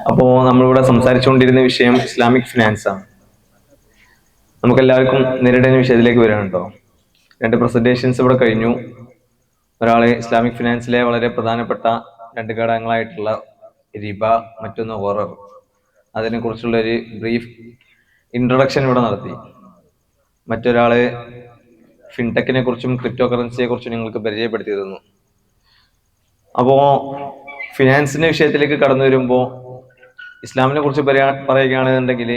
അപ്പോൾ നമ്മളിവിടെ സംസാരിച്ചുകൊണ്ടിരുന്ന വിഷയം ഇസ്ലാമിക് ഫിനാൻസ് ആണ്. നമുക്കെല്ലാവർക്കും നേരിടുന്ന വിഷയത്തിലേക്ക് വരികയാണ് കേട്ടോ. 2 പ്രസന്റേഷൻസ് ഇവിടെ കഴിഞ്ഞു. ഒരാള് ഇസ്ലാമിക് ഫിനാൻസിലെ വളരെ പ്രധാനപ്പെട്ട 2 ഘടകങ്ങളായിട്ടുള്ള റിബ, മറ്റൊന്ന് ഹൊറർ, അതിനെ കുറിച്ചുള്ള ഒരു ബ്രീഫ് ഇൻട്രൊഡക്ഷൻ ഇവിടെ നടത്തി. മറ്റൊരാള് ഫിൻടെക്കിനെ കുറിച്ചും ക്രിപ്റ്റോ കറൻസിയെ കുറിച്ചും നിങ്ങൾക്ക് പരിചയപ്പെടുത്തി തന്നു. അപ്പോ ഫിനാൻസിന്റെ വിഷയത്തിലേക്ക് കടന്നു വരുമ്പോൾ ഇസ്ലാമിനെ കുറിച്ച് പറയുകയാണെന്നുണ്ടെങ്കിൽ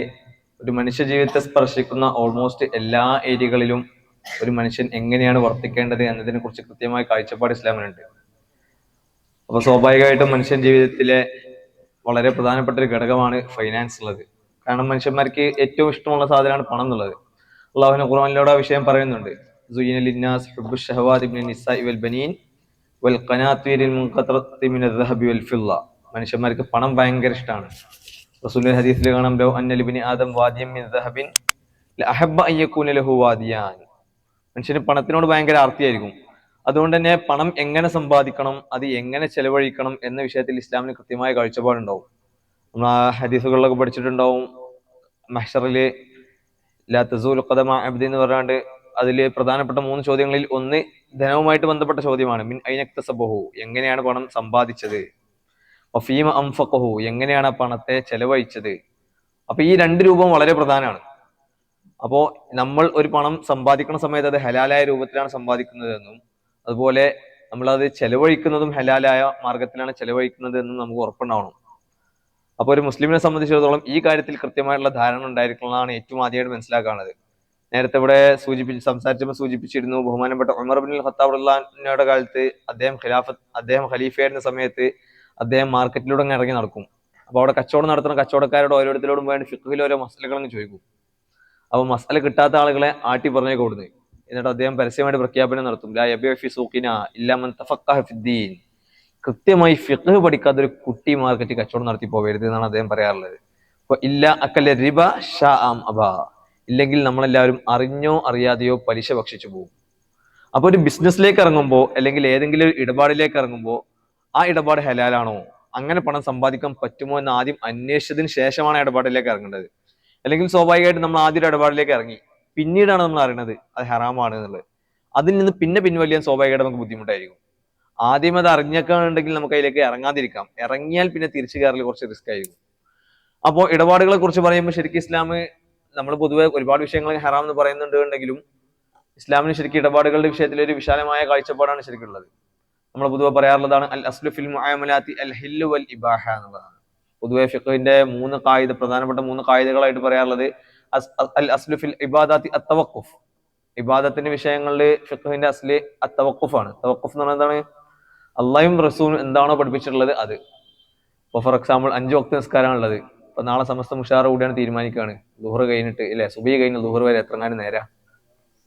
ഒരു മനുഷ്യ ജീവിതത്തെ സ്പർശിക്കുന്ന ഓൾമോസ്റ്റ് എല്ലാ ഏരിയകളിലും ഒരു മനുഷ്യൻ എങ്ങനെയാണ് വർത്തിക്കേണ്ടത് എന്നതിനെ കുറിച്ച് കൃത്യമായ കാഴ്ചപ്പാട് ഇസ്ലാമിനുണ്ട്. അപ്പൊ സ്വാഭാവികമായിട്ടും മനുഷ്യൻ ജീവിതത്തിലെ വളരെ പ്രധാനപ്പെട്ട ഒരു ഘടകമാണ് ഫൈനാൻസ് ഉള്ളത്. കാരണം മനുഷ്യന്മാർക്ക് ഏറ്റവും ഇഷ്ടമുള്ള സാധനമാണ് പണം എന്നുള്ളത്. അള്ളാഹുവിന്റെ ഖുർആനിലൂടെ ആ വിഷയം പറയുന്നുണ്ട്. മനുഷ്യന്മാർക്ക് പണം ഭയങ്കര ഇഷ്ടമാണ്. റസൂലുള്ളാഹി ഹദീസിൽ കാണാം, ലൗ അന്ന ലിബ്നി ആദം വാദിയൻ മിൻ ദഹബിൻ ലഅഹബ്ബ അൻ യകൂന ലഹു വാദിയാൻ. മനുഷ്യന് പണത്തിനോട് ഭയങ്കര ആർത്തിയായിരിക്കും. അതുകൊണ്ട് തന്നെ പണം എങ്ങനെ സമ്പാദിക്കണം, അത് എങ്ങനെ ചെലവഴിക്കണം എന്ന വിഷയത്തിൽ ഇസ്ലാമിന് കൃത്യമായ കാഴ്ചപ്പാടുണ്ടാവും. നമ്മൾ ആ ഹദീസുകളിലൊക്കെ പഠിച്ചിട്ടുണ്ടാവും. മഹ്ശറില് ലാ തസൂലു ഖദമ അബ്ദി എന്ന് പറയാണ്ട് അതില് പ്രധാനപ്പെട്ട 3 ചോദ്യങ്ങളിൽ ഒന്ന് ധനവുമായിട്ട് ബന്ധപ്പെട്ട ചോദ്യമാണ്. മിൻ ഐന ഇക്തസബഹു, എങ്ങനെയാണ് പണം സമ്പാദിച്ചത്, വഫീമ അൻഫഖഹു, എങ്ങനെയാണ് ആ പണത്തെ ചെലവഴിച്ചത്. അപ്പൊ ഈ 2 രൂപം വളരെ പ്രധാനമാണ്. അപ്പോ നമ്മൾ ഒരു പണം സമ്പാദിക്കുന്ന സമയത്ത് അത് ഹലാലായ രൂപത്തിലാണ് സമ്പാദിക്കുന്നതെന്നും അതുപോലെ നമ്മളത് ചെലവഴിക്കുന്നതും ഹലാലായ മാർഗത്തിലാണ് ചെലവഴിക്കുന്നത് എന്നും നമുക്ക് ഉറപ്പുണ്ടാവണം. അപ്പൊ ഒരു മുസ്ലിമിനെ സംബന്ധിച്ചിടത്തോളം ഈ കാര്യത്തിൽ കൃത്യമായിട്ടുള്ള ധാരണ ഉണ്ടായിരിക്കുന്നതാണ് ഏറ്റവും ആദ്യമായിട്ട് മനസ്സിലാക്കാനുള്ളത്. നേരത്തെ ഇവിടെ സംസാരിച്ചപ്പോൾ സൂചിപ്പിച്ചിരുന്നു, ബഹുമാനപ്പെട്ട ഉമർ ഇബ്നുൽ ഖത്താബ് റളിയല്ലാഹുവിന്റെ കാലത്ത് അദ്ദേഹം ഖലീഫയായിരുന്ന സമയത്ത് അദ്ദേഹം മാർക്കറ്റിലൂടെ അങ്ങ് ഇറങ്ങി നടക്കും. അപ്പൊ അവിടെ കച്ചവടം നടത്തുന്ന കച്ചവടക്കാരോട് ഓരോരുത്തരോടും വേണ്ടി ഫിഖ്ഹിൽ ഓരോ മസലകളങ്ങ് ചോദിക്കും. അപ്പൊ മസല കിട്ടാത്ത ആളുകളെ ആട്ടി പറഞ്ഞേ കൊടുന്നു. എന്നിട്ട് അദ്ദേഹം പരസ്യമായിട്ട് പ്രഖ്യാപനം നടത്തും, ലാ യബിഉ ഫി സൂഖിനാ ഇല്ലാ മൻ തഫഖഹ ഫിദ്ദീൻ. കൃത്യമായി ഫിഖ്ഹ് പഠിക്കാത്ത ഒരു കുട്ടി മാർക്കറ്റ് കച്ചവടം നടത്തി പോകരുത് എന്നാണ് അദ്ദേഹം പറയാറുള്ളത്. അപ്പൊ ഇല്ല അക്കല റിബ ഷാഅം അബാ, ഇല്ലെങ്കിൽ നമ്മളെല്ലാവരും അറിഞ്ഞോ അറിയാതെയോ പലിശ ഭക്ഷിച്ചു പോകും. അപ്പൊ ഒരു ബിസിനസ്സിലേക്ക് ഇറങ്ങുമ്പോൾ അല്ലെങ്കിൽ ഏതെങ്കിലും ഒരു ഇടപാടിലേക്ക് ഇറങ്ങുമ്പോൾ ആ ഇടപാട് ഹലാലാണോ, അങ്ങനെ പണം സമ്പാദിക്കാൻ പറ്റുമോ എന്ന് ആദ്യം അന്വേഷിച്ചതിന് ശേഷമാണ് ഇടപാടിലേക്ക് ഇറങ്ങേണ്ടത്. അല്ലെങ്കിൽ സ്വാഭാവികമായിട്ട് നമ്മൾ ആദ്യം ഒരു ഇടപാടിലേക്ക് ഇറങ്ങി, പിന്നീടാണ് നമ്മൾ അറിയുന്നത് അത് ഹറാമാണ് എന്നുള്ളത്. അതിൽ നിന്ന് പിന്നെ പിൻവലിയാൻ സ്വാഭാവികമായിട്ട് നമുക്ക് ബുദ്ധിമുട്ടായിരിക്കും. ആദ്യം അത് അറിഞ്ഞേക്കാന്നുണ്ടെങ്കിൽ നമുക്ക് അതിലേക്ക് ഇറങ്ങാതിരിക്കാം. ഇറങ്ങിയാൽ പിന്നെ തിരിച്ചു കയറൽ കുറച്ച് റിസ്ക് ആയിരിക്കും. അപ്പോൾ ഇടപാടുകളെ കുറിച്ച് പറയുമ്പോൾ ശരിക്കും ഇസ്ലാം, നമ്മൾ പൊതുവെ ഒരുപാട് വിഷയങ്ങൾ ഹറാം എന്ന് പറയുന്നുണ്ടെങ്കിലും ഇസ്ലാമിന് ശരിക്കും ഇടപാടുകളുടെ വിഷയത്തിൽ ഒരു വിശാലമായ കാഴ്ചപ്പാടാണ് ശരിക്കും ഉള്ളത്. നമ്മൾ പൊതുവെ പറയാറുള്ളതാണ് അൽ അസ്ലു ഫിൽ മുആമലാത്തി അൽ ഹില്ലു വൽ ഇബാഹ എന്നുള്ളതാണ്. പൊതുവെ ഫിഖ്ഹിന്റെ പ്രധാനപ്പെട്ട 3 ഖായിദകളായിട്ട് പറയാറുള്ളത് അൽ അസ്ലു ഫിൽ ഇബാദാത്തി അത്തവഖുഫ്. ഇബാദത്തിന്റെ വിഷയങ്ങളിൽ ഫിഖ്ഹിന്റെ അസ്ല് അത്തവഖുഫ് ആണ്. തവഖുഫ് എന്ന് പറഞ്ഞാൽ എന്താണ്? അള്ളാഹും റസൂലും എന്താണോ പഠിപ്പിച്ചിട്ടുള്ളത് അത്. ഇപ്പൊ ഫോർ എക്സാമ്പിൾ 5 വക്ത് നിസ്കാരമാണുള്ളത്. ഇപ്പൊ നാളെ സമസ്ത മുഷാറ കൂടിയാണ് തീരുമാനിക്കുകയാണ്, ദുഹർ കഴിഞ്ഞിട്ട് ഇല്ലേ, സുബഹി കഴിഞ്ഞ ദുഹർ വരെ എത്രങ്ങാനും നേരാ,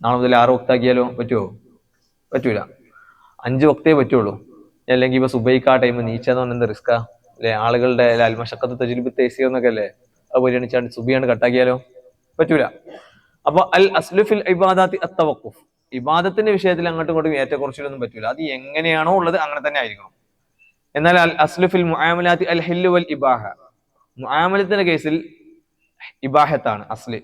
നാളെ മുതൽ 6 വക്താക്കിയാലോ പറ്റുമോ? പറ്റൂല. 5 വക്തേ പറ്റുള്ളൂ. അല്ലെങ്കിൽ ഇപ്പൊ സുബൈക്ക് ആ ടൈം നീച്ചാന്ന് പറഞ്ഞ എന്താ റിസ്കാ അല്ലെ? ആളുകളുടെ അൽമശക്കത്ത് തജ്രിബ് തൈസീർ എന്നൊക്കെ അല്ലേ, അത് പരിഗണിച്ചാണ്ട് സുബിയാണ് കട്ടാക്കിയാലോ? പറ്റൂല. അപ്പൊ അൽ അസ്ലു ഫിൽ ഇബാദാത്തി അത്തവഖുഫ്, ഇബാദത്തിന്റെ വിഷയത്തിൽ അങ്ങോട്ടും ഇങ്ങോട്ടും ഏറ്റക്കുറച്ചിലൊന്നും പറ്റൂല. അത് എങ്ങനെയാണോ ഉള്ളത് അങ്ങനെ തന്നെ ആയിരിക്കണം. എന്നാൽ അൽ അസ്ലു ഫിൽ മുആമലാത്തി അൽ ഹില്ലു വൽ ഇബാഹ, മുആമലത്തിന്റെ കേസിൽ ഇബാഹത്താണ് അസ്ല്.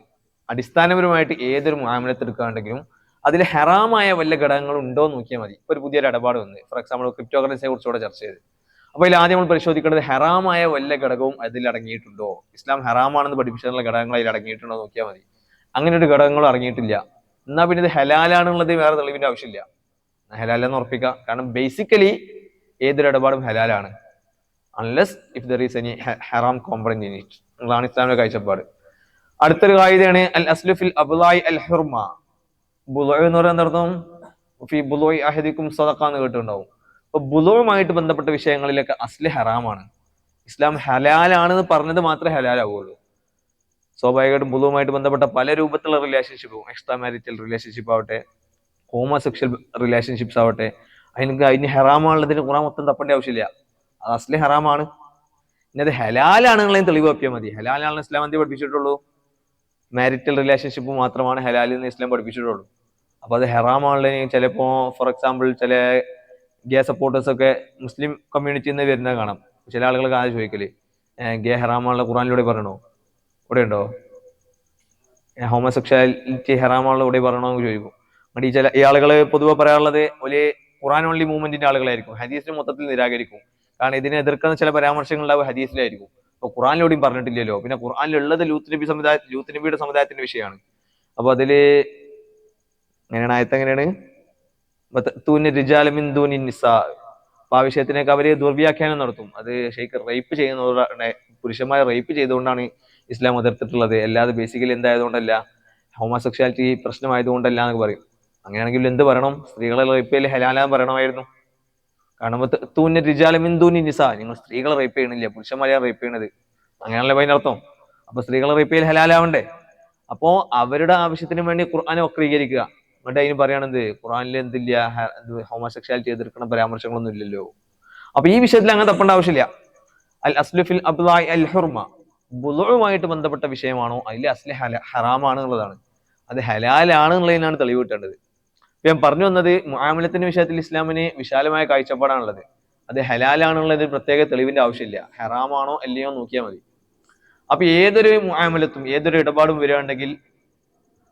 അടിസ്ഥാനപരമായിട്ട് ഏതൊരു മുആമലത്ത് എടുക്കുകയാണെങ്കിലും അതിൽ ഹറാമായ വല്ല ഘടകങ്ങളും ഉണ്ടോ എന്ന് നോക്കിയാൽ മതി. ഇപ്പൊ ഒരു പുതിയൊരു ഇടപാട് വന്ന് ഫോർ എക്സാമ്പിൾ ക്രിപ്റ്റോ കറൻസിയെ കുറിച്ചുകൂടെ ചർച്ച ചെയ്ത്, അപ്പൊ അതിൽ ആദ്യം നമ്മൾ പരിശോധിക്കേണ്ടത് ഹറാമായ വല്ല ഘടകവും അതിൽ അടങ്ങിയിട്ടുണ്ടോ, ഇസ്ലാം ഹറാമാണെന്ന് പഠിപ്പിച്ചിട്ടുള്ള ഘടകങ്ങൾ അതിൽ അടങ്ങിയിട്ടുണ്ടോ നോക്കിയാൽ മതി. അങ്ങനെ ഒരു ഘടകങ്ങളും അടങ്ങിയിട്ടില്ല എന്നാ പിന്നെ ഇത് ഹലാലാണുള്ളത് വേറെ തെളിവിന്റെ ആവശ്യമില്ല. ഹലാലെന്ന് ഉറപ്പിക്കാം. കാരണം ബേസിക്കലി ഏതൊരു ഇടപാടും ഹലാലാണ് unless if there is any ഹറാം കോമ്പണന്റ് ഇൻ ഇറ്റ് എന്നതാണ് ഇസ്ലാമിന്റെ കാഴ്ചപ്പാട്. അടുത്തൊരു കായികയാണ് അൽ അസ്ലു ഫിൽ അബ്ളായി അൽ ഹുർമ. ബുളുഅ് എന്ന് പറയുന്ന അർത്ഥം ഫി ബുളുഇ അഹദിക്കും സദഖ എന്ന് കേട്ടിട്ടുണ്ടാവും. അപ്പൊ ബുളുവുമായിട്ട് ബന്ധപ്പെട്ട വിഷയങ്ങളിലൊക്കെ അസ്ല് ഹറാമാണ്. ഇസ്ലാം ഹലാലാണെന്ന് പറഞ്ഞത് മാത്രമേ ഹലാലാവുള്ളൂ. സ്വാഭാവികമായിട്ടും ബുളുവുമായിട്ട് ബന്ധപ്പെട്ട പല രൂപത്തിലുള്ള റിലേഷൻഷിപ്പും, എക്സ്ട്രാ മാരിറ്റൽ റിലേഷൻഷിപ്പ് ആവട്ടെ, ഹോമോസെക്ഷൽ റിലേഷൻഷിപ്സ് ആവട്ടെ, അതിന് ഹറാമാനുള്ളതിന് ഖുർആൻ മൊത്തം തപ്പേണ്ട ആവശ്യമില്ല. അത് അസ്ലി ഹറാമാണ്. ഇനി അത് ഹലാലാണെന്നുള്ളതിന് തെളിവ് വെപ്പിയാൽ മതി. ഹലാലാണെന്ന് ഇസ്ലാം എന്ത് പഠിപ്പിച്ചിട്ടുള്ളൂ? മാരിറ്റൽ റിലേഷൻഷിപ്പ് മാത്രമാണ് ഹലാലിൽ നിന്ന് ഇസ്ലാം പഠിപ്പിച്ചിട്ടുള്ളൂ. അപ്പൊ അത് ഹറാമാനുള്ളതിന് ചിലപ്പോ ഫോർ എക്സാമ്പിൾ ചില ഗേ സപ്പോർട്ടേഴ്സ് ഒക്കെ മുസ്ലിം കമ്മ്യൂണിറ്റിയിൽ നിന്ന് വരുന്നത് കാണാം. ചില ആളുകൾക്ക് ആദ്യം ചോദിക്കല് ഗേ ഹറാമാണുള്ള ഖുറാനിലൂടെ പറയണോ, ഇവിടെ ഉണ്ടോ? ഹോമോസെക്ഷാലിറ്റി ഹറാമാണുള്ള ഇവിടെ പറയണോ എന്ന് ചോദിക്കും. എന്നിട്ട് ഈ ആളുകള് പൊതുവെ പറയാറുള്ളത് ഒരു ഖുറാൻ ഓൺലി മൂവ്മെന്റിന്റെ ആളുകളായിരിക്കും, ഹദീസിനെ മൊത്തത്തിൽ നിരാകരിക്കും. കാരണം ഇതിനെ എതിർക്കുന്ന ചില പരാമർശങ്ങൾ ഉണ്ടാവും ഹദീസിലായിരിക്കും. അപ്പൊ ഖുറാനിലൂടെയും പറഞ്ഞിട്ടില്ലല്ലോ, പിന്നെ ഖുറാനിലുള്ളത് ലൂത്ത് നബിയുടെ സമുദായത്തിന്റെ വിഷയമാണ്. അപ്പൊ അതില് എങ്ങനെയാണ് ആയത്ത്, എങ്ങനെയാണ് നിസാ, അപ്പൊ ആ വിഷയത്തിനൊക്കെ അവര് ദുർവ്യാഖ്യാനം നടത്തും. അത് ശരിക്കും റേപ്പ് ചെയ്യുന്നവരുടെ, പുരുഷന്മാരെ റേപ്പ് ചെയ്തുകൊണ്ടാണ് ഇസ്ലാം എതിർത്തിട്ടുള്ളത്, അല്ലാതെ ബേസിക്കലി എന്തായതുകൊണ്ടല്ല, ഹോമോസെക്ഷാലിറ്റി പ്രശ്നമായതുകൊണ്ടല്ല എന്നൊക്കെ പറയും. അങ്ങനെയാണെങ്കിൽ എന്ത് പറയണം? സ്ത്രീകളെ റേപ്പ് ചെയ്യൽ ഹലാലാന്ന് പറയണമായിരുന്നു. കാരണം നിസാ, നിങ്ങൾ സ്ത്രീകളെ റേപ്പ് ചെയ്യണില്ല, പുരുഷന്മാരെയാണ് റേപ്പ് ചെയ്യണത്, അങ്ങനെയാണല്ലോ അതിനർത്ഥം. അപ്പൊ സ്ത്രീകളെ റേപ്പ് ചെയ്യൽ ഹലാലാവണ്ടേ? അപ്പോ അവരുടെ ആവശ്യത്തിന് വേണ്ടി ഖുർആനെ വക്രീകരിക്കുക, എന്നിട്ട് അതിന് പറയണത് ഖുർആനിൽ എന്തില്ല, ഹോമോസെക്ഷാലിറ്റി എതിർക്കുന്ന പരാമർശങ്ങളൊന്നും ഇല്ലല്ലോ. അപ്പൊ ഈ വിഷയത്തിൽ അങ്ങനെ തപ്പേണ്ട ആവശ്യമില്ല. അൽ അസ്ലു ഫിൽ അബ്ദാഇ അൽ ഹുർമ, ബുളുവുമായിട്ട് ബന്ധപ്പെട്ട വിഷയമാണോ അതിൽ അസ്ലി ഹറാമാണ് എന്നുള്ളതാണ്, അത് ഹലാലാണ് എന്നുള്ളതിനാണ് തെളിവ് കിട്ടേണ്ടത്. ഞാൻ പറഞ്ഞു വന്നത് മുആമലത്തിന്റെ വിഷയത്തിൽ ഇസ്ലാമിന് വിശാലമായ കാഴ്ചപ്പാടാണുള്ളത്. അത് ഹലാലാണുള്ളത് പ്രത്യേക തെളിവിന്റെ ആവശ്യമില്ല, ഹറാമാണോ അല്ലയോ നോക്കിയാൽ മതി. അപ്പൊ ഏതൊരു മുആമലത്തും ഏതൊരു ഇടപാടും വരികയാണെങ്കിൽ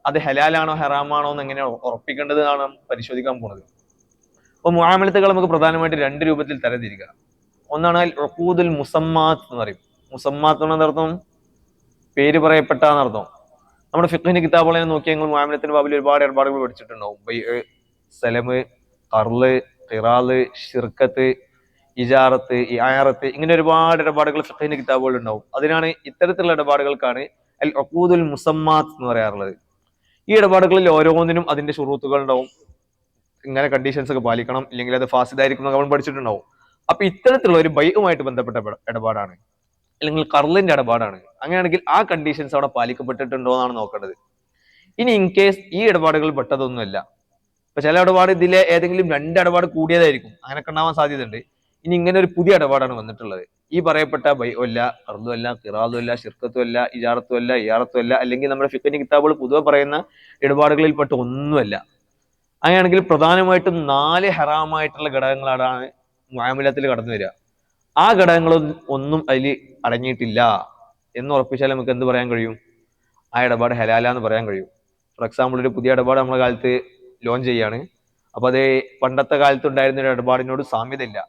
അത് ഹലാലാണോ ഹറാമാണോ എന്ന് എങ്ങനെയാണ് ഉറപ്പിക്കേണ്ടതാണ് പരിശോധിക്കാൻ പോണത്. അപ്പൊ മുആമലത്തുകൾ നമുക്ക് പ്രധാനമായിട്ട് രണ്ട് രൂപത്തിൽ തരംതിരിക്കുക. ഒന്നാണ് അൽ ഉഖൂദുൽ മുസമ്മാത്ത് എന്ന് പറയും. മുസമ്മാത്ത് എന്നർത്ഥം പേര് പറയപ്പെട്ട എന്നർത്ഥം. നമ്മുടെ ഫിഖ്ഹിന്റെ കിതാബുകളെ നോക്കിയാൽ നിങ്ങൾ മുആമലത്തിന്റെ ബാബിൽ ഒരുപാട് ഇടപാടുകൾ പഠിച്ചിട്ടുണ്ടാവും. ബൈഅ്, സലമ്, ഖർള്, ഖിറാള്, ശിർക്കത്ത്, ഇജാറത്ത്, ഇആറത്ത്, ഇങ്ങനെ ഒരുപാട് ഇടപാടുകൾ ഫിഖ്ഹിന്റെ കിതാബുകളിൽ ഉണ്ടാവും. അതിനാണ് ഇത്തരത്തിലുള്ള ഇടപാടുകൾക്കാണ് അൽ ഉഖൂദുൽ മുസമ്മാത്ത് എന്ന് പറയാറുള്ളത്. ഈ ഇടപാടുകളിൽ ഓരോന്നിനും അതിന്റെ ശുറൂത്തുകൾ ഉണ്ടാവും, ഇങ്ങനെ കണ്ടീഷൻസ് ഒക്കെ പാലിക്കണം, ഇല്ലെങ്കിൽ അത് ഫാസിദായിരിക്കും എന്നൊക്കെ നമ്മൾ പഠിച്ചിട്ടുണ്ടാവും. അപ്പൊ ഇത്തരത്തിലുള്ള ഒരു ബൈഉമായിട്ട് ബന്ധപ്പെട്ട ഇടപാടാണ്, അല്ലെങ്കിൽ കർളിന്റെ ഇടപാടാണ്. അങ്ങനെയാണെങ്കിൽ ആ കണ്ടീഷൻസ് അവിടെ പാലിക്കപ്പെട്ടിട്ടുണ്ടോ എന്നാണ് നോക്കേണ്ടത്. ഇനി ഇൻ കേസ് ഈ ഇടപാടുകൾ പെട്ടതൊന്നുമല്ല, ഇപ്പൊ ചില ഇടപാട് ഇതിലെ ഏതെങ്കിലും രണ്ട് ഇടപാട് കൂടിയതായിരിക്കും, അങ്ങനെയൊക്കെ ഉണ്ടാവാൻ സാധ്യതയുണ്ട്. ഇനി ഇങ്ങനെ ഒരു പുതിയ ഇടപാടാണ് വന്നിട്ടുള്ളത്, ഈ പറയപ്പെട്ട ബൈഉ അല്ല, ഖർളും അല്ല, ഖിറാലും അല്ല, ശിർക്കത്തും അല്ല, ഇജാറത്തും അല്ല, ഇയാറത്തും അല്ല, അല്ലെങ്കിൽ നമ്മുടെ ഫിഖ്ഹിന്റെ കിതാബുകൾ പൊതുവെ പറയുന്ന ഇടപാടുകളിൽ പെട്ട ഒന്നുമല്ല. അങ്ങനെയാണെങ്കിൽ പ്രധാനമായിട്ടും 4 ഹറാമായിട്ടുള്ള ഘടകങ്ങളാണ് മുആമലത്തിൽ കടന്നു വരിക. ആ ഘടകങ്ങളൊന്നും അതിൽ അടങ്ങിയിട്ടില്ല എന്ന് ഉറപ്പിച്ചാൽ നമുക്ക് എന്ത് പറയാൻ കഴിയും? ആ ഇടപാട് ഹലാല എന്ന് പറയാൻ കഴിയും. ഫോർ എക്സാമ്പിൾ, ഒരു പുതിയ ഇടപാട് നമ്മുടെ കാലത്ത് ലോഞ്ച് ചെയ്യാണ്. അപ്പൊ അത് പണ്ടത്തെ കാലത്ത് ഉണ്ടായിരുന്ന ഒരു ഇടപാടിനോട് സാമ്യതയില്ല.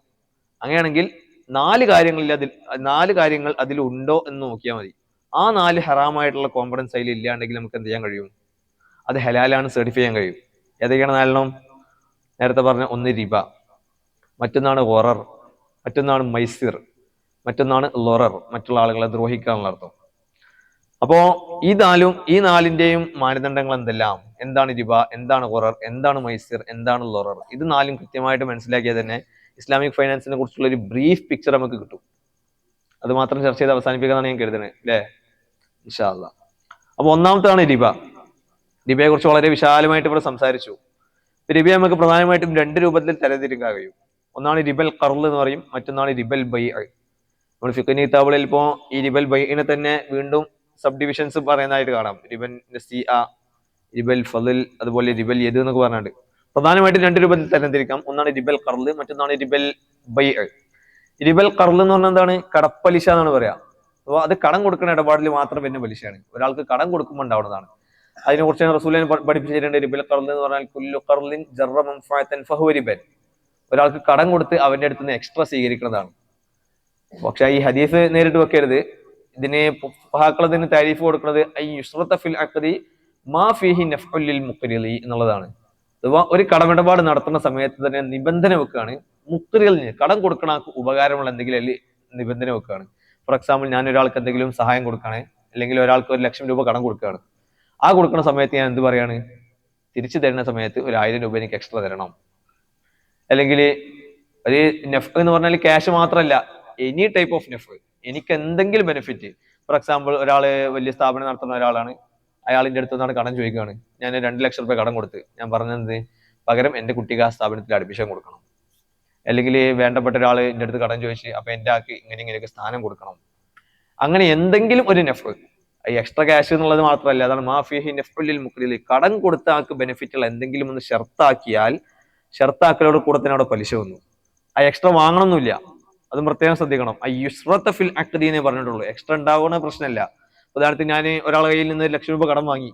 അങ്ങനെയാണെങ്കിൽ 4 കാര്യങ്ങൾ അതിൽ ഉണ്ടോ എന്ന് നോക്കിയാൽ മതി. ആ 4 ഹറാമായിട്ടുള്ള കോമ്പണൻസ് അതിൽ ഇല്ലാണ്ടെങ്കിൽ നമുക്ക് എന്ത് ചെയ്യാൻ കഴിയും? അത് ഹലാലാണ് സർട്ടിഫൈ ചെയ്യാൻ കഴിയും. ഏതൊക്കെയാണ് 4? നേരത്തെ പറഞ്ഞ ഒന്ന് റിബ, മറ്റൊന്നാണ് ഗറർ, മറ്റൊന്നാണ് മൈസിർ, മറ്റൊന്നാണ് ലൊറർ, മറ്റുള്ള ആളുകളെ ദ്രോഹിക്കാനുള്ള അർത്ഥം. അപ്പോ ഈ നാലിന്റെയും മാനദണ്ഡങ്ങൾ എന്തെല്ലാം? എന്താണ് റിബ, എന്താണ് ഗറർ, എന്താണ് മൈസിർ, എന്താണ് ലൊറർ? ഇത് 4 കൃത്യമായിട്ട് മനസ്സിലാക്കിയാൽ തന്നെ ഇസ്ലാമിക് ഫൈനാൻസിനെ കുറിച്ചുള്ള ഒരു ബ്രീഫ് പിക്ചർ നമുക്ക് കിട്ടും. അത് മാത്രം ചർച്ച ചെയ്ത് അവസാനിപ്പിക്കാന്നാണ് ഞാൻ കരുതുന്നത്, അല്ലേ? ഇൻഷാ അല്ലാഹ്. അപ്പൊ ഒന്നാമത്താണ് റിബ. റിബയെ കുറിച്ച് വളരെ വിശാലമായിട്ട് ഇവിടെ സംസാരിച്ചു. റിബയെ നമുക്ക് പ്രധാനമായിട്ടും 2 രൂപത്തിൽ തരംതിരിക്കാൻ കഴിയും. ഒന്നാണ് റിബൽ ഖർള് എന്ന് പറയും, മറ്റൊന്നാണ് റിബൽ ബൈഅ്. നമ്മൾ ഫിഖ്ഹിന്റെ കിതാബുകളിൽ ഇപ്പോ ഈ റിബൽ ബൈഇനെ തന്നെ വീണ്ടും സബ് ഡിവിഷൻസ് പറയുന്നതായിട്ട് കാണാം. റിബൽ നസീഅ, റിബൽ ഫളൽ, അതുപോലെ റിബൽ യദ് എന്നൊക്കെ പറഞ്ഞാണ്ട് പ്രധാനമായിട്ടും 2 രൂപത്തിൽ തരംതിരിക്കാം. ഒന്നാണ് റിബൽ ഖർള്, മറ്റൊന്നാണ് റിബൽ ബൈഅ്. റിബൽ ഖർള് എന്ന് പറഞ്ഞാൽ എന്താണ്? കടപ്പലിശ എന്നാണ് പറയാ. അപ്പോൾ അത് കടം കൊടുക്കുന്ന ഇടപാടിൽ മാത്രം വരുന്ന പലിശയാണ്, ഒരാൾക്ക് കടം കൊടുക്കുമ്പോൾ ഉണ്ടാവുന്നതാണ്. അതിനെ കുറിച്ച് റസൂലുള്ളാഹി പഠിപ്പിച്ചിട്ടുണ്ട്. റിബൽ ഖർള് എന്ന് പറഞ്ഞാൽ കുല്ലു ഖർളിൻ ജറ മൻഫഅതൻ ഫഹുവ റിബൻ. ഒരാൾക്ക് കടം കൊടുത്ത് അവന്റെ അടുത്ത് നിന്ന് എക്സ്ട്രാ സ്വീകരിക്കുന്നതാണ്. പക്ഷെ ഈ ഹദീസ് നേരിട്ട് വെക്കരുത്. ഇതിന് ഫുഖഹാക്കളതിന് താരീഫ് കൊടുക്കുന്നത് ഐ യുസ്റത ഫിൽ അഖ്ദി മാ ഫീഹി നഫ്ഉൽ ലിൽ മുഖ്രിളി എന്നുള്ളതാണ്. അഥവാ ഒരു കടമിടപാട് നടത്തുന്ന സമയത്ത് തന്നെ നിബന്ധന വെക്കുകയാണ്, മുഖ്രിലിന് കടം കൊടുക്കണ ഉപകാരമുള്ള എന്തെങ്കിലും അതിൽ നിബന്ധന വെക്കുകയാണ്. ഫോർ എക്സാമ്പിൾ, ഞാൻ ഒരാൾക്ക് എന്തെങ്കിലും സഹായം കൊടുക്കുകയാണ്, അല്ലെങ്കിൽ ഒരാൾക്ക് 1,00,000 രൂപ കടം കൊടുക്കുകയാണ്. ആ കൊടുക്കുന്ന സമയത്ത് ഞാൻ എന്ത് പറയാണ്? തിരിച്ചു തരുന്ന സമയത്ത് 1,000 രൂപ എനിക്ക് എക്സ്ട്രാ തരണം. അല്ലെങ്കിൽ ഒരു നെഫ് എന്ന് പറഞ്ഞാൽ ക്യാഷ് മാത്രമല്ല, എനി ടൈപ്പ് ഓഫ് നെഫ്, എനിക്ക് എന്തെങ്കിലും ബെനിഫിറ്റ്. ഫോർ എക്സാമ്പിൾ, ഒരാള് വലിയ സ്ഥാപനം നടത്തുന്ന ഒരാളാണ്, അയാളിന്റെ അടുത്ത് നിന്നാണ് കടം ചോദിക്കുകയാണ്. ഞാൻ 2,00,000 രൂപ കടം കൊടുത്ത്, ഞാൻ പറഞ്ഞത് പകരം എന്റെ കുട്ടിക്ക് ആ സ്ഥാപനത്തിൽ അഡ്മിഷൻ കൊടുക്കണം. അല്ലെങ്കിൽ വേണ്ടപ്പെട്ട ഒരാൾ എൻ്റെ അടുത്ത് കടം ചോദിച്ച്, അപ്പൊ എന്റെ ആൾക്ക് ഇങ്ങനെയൊക്കെ സ്ഥാനം കൊടുക്കണം. അങ്ങനെ എന്തെങ്കിലും ഒരു നെഫ്, ഈ എക്സ്ട്രാ ക്യാഷ് എന്നുള്ളത് മാത്രമല്ല, അതാണ് മാഫിഹി നഫ്ഉൽ ലിൽ മുഖ്രിൽ. കടം കൊടുത്ത ആൾക്ക് ബെനിഫിറ്റുള്ള എന്തെങ്കിലും ഒന്ന് ഷർത്താക്കിയാൽ, ഷർത്താക്കലോട് കൂടെ തന്നെ അവിടെ പലിശ വന്നു. ആ എക്സ്ട്രാ വാങ്ങണമെന്നില്ല, അതും പ്രത്യേകം ശ്രദ്ധിക്കണം. യുസ്റത്ത ഫിൽ അഖ്ദി എന്നേ പറഞ്ഞിട്ടുള്ളൂ. എക്സ്ട്രാ ഉണ്ടാവുന്ന പ്രശ്നമല്ല. ഉദാഹരണത്തിന് ഞാൻ ഒരാളെ കയ്യിൽ നിന്ന് 1,00,000 രൂപ കടം വാങ്ങി,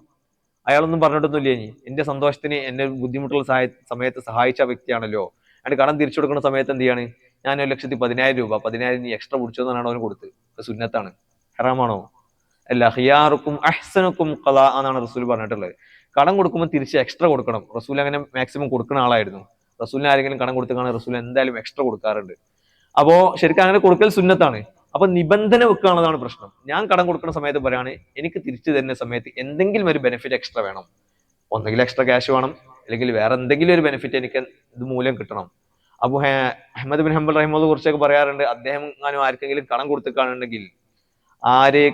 അയാളൊന്നും പറഞ്ഞിട്ടൊന്നുമില്ല. ഇനി എന്റെ സന്തോഷത്തിന് എന്നെ ബുദ്ധിമുട്ടുള്ള സമയത്ത് സഹായിച്ച വ്യക്തിയാണല്ലോ, അതിന് കടം തിരിച്ചു കൊടുക്കുന്ന സമയത്ത് എന്ത് ചെയ്യാണ്, ഞാൻ 1,10,000 രൂപ 10,000 നീ എക്സ്ട്രാ പിടിച്ചു എന്നാണ് അവന് കൊടുത്ത്. അത് സുന്നത്താണ്, ഹറാമാണോ? അല്ല. ഹിയാറുക്കും അഹ്സനുക്കും ഖളാ എന്നാണ് റസൂൽ പറഞ്ഞിട്ടുള്ളത്. കടം കൊടുക്കുമ്പോൾ തിരിച്ച് എക്സ്ട്രാ കൊടുക്കണം. റസൂൽ അങ്ങനെ മാക്സിമം കൊടുക്കുന്ന ആളായിരുന്നു. റസൂലിന് ആരെങ്കിലും കടം കൊടുത്തുകയാണ് റസൂൽ എന്തായാലും എക്സ്ട്രാ കൊടുക്കാറുണ്ട്. അപ്പോ ശരിക്കും അങ്ങനെ കൊടുക്കൽ സുന്നത്താണ്. അപ്പൊ നിബന്ധന വെക്കുകയാണെന്നാണ് പ്രശ്നം. ഞാൻ കടം കൊടുക്കുന്ന സമയത്ത് പറയാണ്, എനിക്ക് തിരിച്ചു തരുന്ന സമയത്ത് എന്തെങ്കിലും ഒരു ബെനിഫിറ്റ് എക്സ്ട്രാ വേണം. ഒന്നെങ്കിൽ എക്സ്ട്രാ ക്യാഷ് വേണം, അല്ലെങ്കിൽ വേറെ എന്തെങ്കിലും ഒരു ബെനിഫിറ്റ് എനിക്ക് ഇത് മൂലം കിട്ടണം. അപ്പൊ അഹ്മദ് ബിൻ ഹംബൽ റഹിമയെ കുറിച്ചൊക്കെ പറയാറുണ്ട്, അദ്ദേഹം ആർക്കെങ്കിലും കടം കൊടുത്തിട്ടാണെങ്കിൽ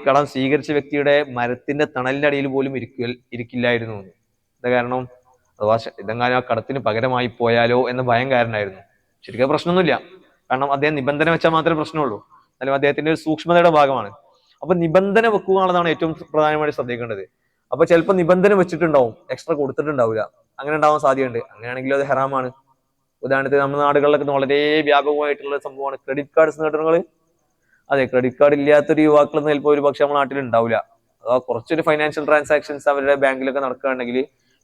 കടം സ്വീകരിച്ച വ്യക്തിയുടെ മരത്തിന്റെ തണലിന്റെ അടിയിൽ പോലും ഇരിക്കില്ലായിരുന്നു. എന്താ കാരണം? അഥവാ ഇതെങ്ങാനും ആ കടത്തിന് പകരമായി പോയാലോ എന്ന ഭയം കാരണമായിരുന്നു. ശരിക്കും പ്രശ്നമൊന്നുമില്ല, കാരണം അദ്ദേഹം നിബന്ധന വെച്ചാൽ മാത്രമേ പ്രശ്നമുള്ളൂ. അല്ലെങ്കിൽ അദ്ദേഹത്തിന്റെ ഒരു സൂക്ഷ്മതയുടെ ഭാഗമാണ്. അപ്പൊ നിബന്ധന വെക്കുക എന്നുള്ളതാണ് ഏറ്റവും പ്രധാനമായിട്ട് ശ്രദ്ധിക്കേണ്ടത്. അപ്പൊ ചിലപ്പോൾ നിബന്ധന വെച്ചിട്ടുണ്ടാവും, എക്സ്ട്രാ കൊടുത്തിട്ടുണ്ടാവില്ല. അങ്ങനെ ഉണ്ടാവാൻ സാധ്യതയുണ്ട്. അങ്ങനെയാണെങ്കിലും അത് ഹറാമാണ്. ഉദാഹരണത്തിന് നമ്മുടെ നാടുകളിലൊക്കെ വളരെ വ്യാപകമായിട്ടുള്ള സംഭവമാണ് ക്രെഡിറ്റ് കാർഡ് നേട്ടങ്ങൾ. അതെ, ക്രെഡിറ്റ് കാർഡ് ഇല്ലാത്തൊരു യുവാക്കളൊന്നും ചിലപ്പോൾ ഒരു പക്ഷെ നമ്മുടെ നാട്ടിൽ ഉണ്ടാവില്ല. അഥവാ കുറച്ചൊരു ഫൈനാൻഷ്യൽ ട്രാൻസാക്ഷൻസ് അവരുടെ ബാങ്കിലൊക്കെ നടക്കുകയാണെങ്കിൽ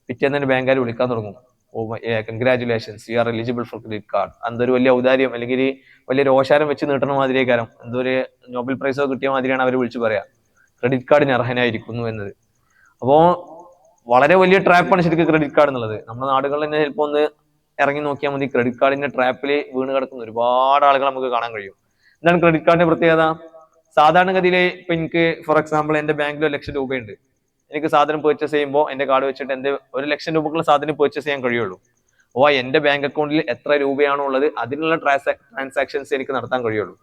പിറ്റേന്ന് തന്നെ ബാങ്കുകാർ വിളിക്കാൻ തുടങ്ങും. Oh congratulations, you are eligible for credit card. എന്തൊരു വലിയ ഔദാര്യം, അല്ലെങ്കിൽ വലിയ രോഷാരം വെച്ച് നീട്ടണ മാതിരിയേക്കാരം, എന്തോ ഒരു നോബൽ പ്രൈസോ കിട്ടിയ മാതിരിയാണ് അവർ വിളിച്ചു പറയാ ക്രെഡിറ്റ് കാർഡിന് അർഹനായിരിക്കുന്നു എന്നത്. അപ്പോ വളരെ വലിയ ട്രാപ്പാണ് ശരിക്കും ക്രെഡിറ്റ് കാർഡ് എന്നുള്ളത്. നമ്മുടെ നാടുകളിൽ തന്നെ ചിലപ്പോൾ ഒന്ന് ഇറങ്ങി നോക്കിയാൽ മതി, ക്രെഡിറ്റ് കാർഡിന്റെ ട്രാപ്പിൽ വീണ് കിടക്കുന്ന ഒരുപാട് ആളുകൾ നമുക്ക് കാണാൻ കഴിയും. എന്താണ് ക്രെഡിറ്റ് കാർഡിന്റെ പ്രത്യേകത? സാധാരണഗതിയിൽ ഇപ്പൊ എനിക്ക് ഫോർ എക്സാമ്പിൾ എന്റെ ബാങ്കിൽ 1,00,000 രൂപയുണ്ട്. എനിക്ക് സാധനം പർച്ചേസ് ചെയ്യുമ്പോൾ എന്റെ കാർഡ് വെച്ചിട്ട് എന്റെ 1,00,000 രൂപക്കുള്ള സാധനം പർച്ചേസ് ചെയ്യാൻ കഴിയുള്ളൂ. ഓ എന്റെ ബാങ്ക് അക്കൗണ്ടിൽ എത്ര രൂപയാണോ ഉള്ളത് അതിനുള്ള ട്രാൻസാക്ഷൻസ് എനിക്ക് നടത്താൻ കഴിയുള്ളൂ.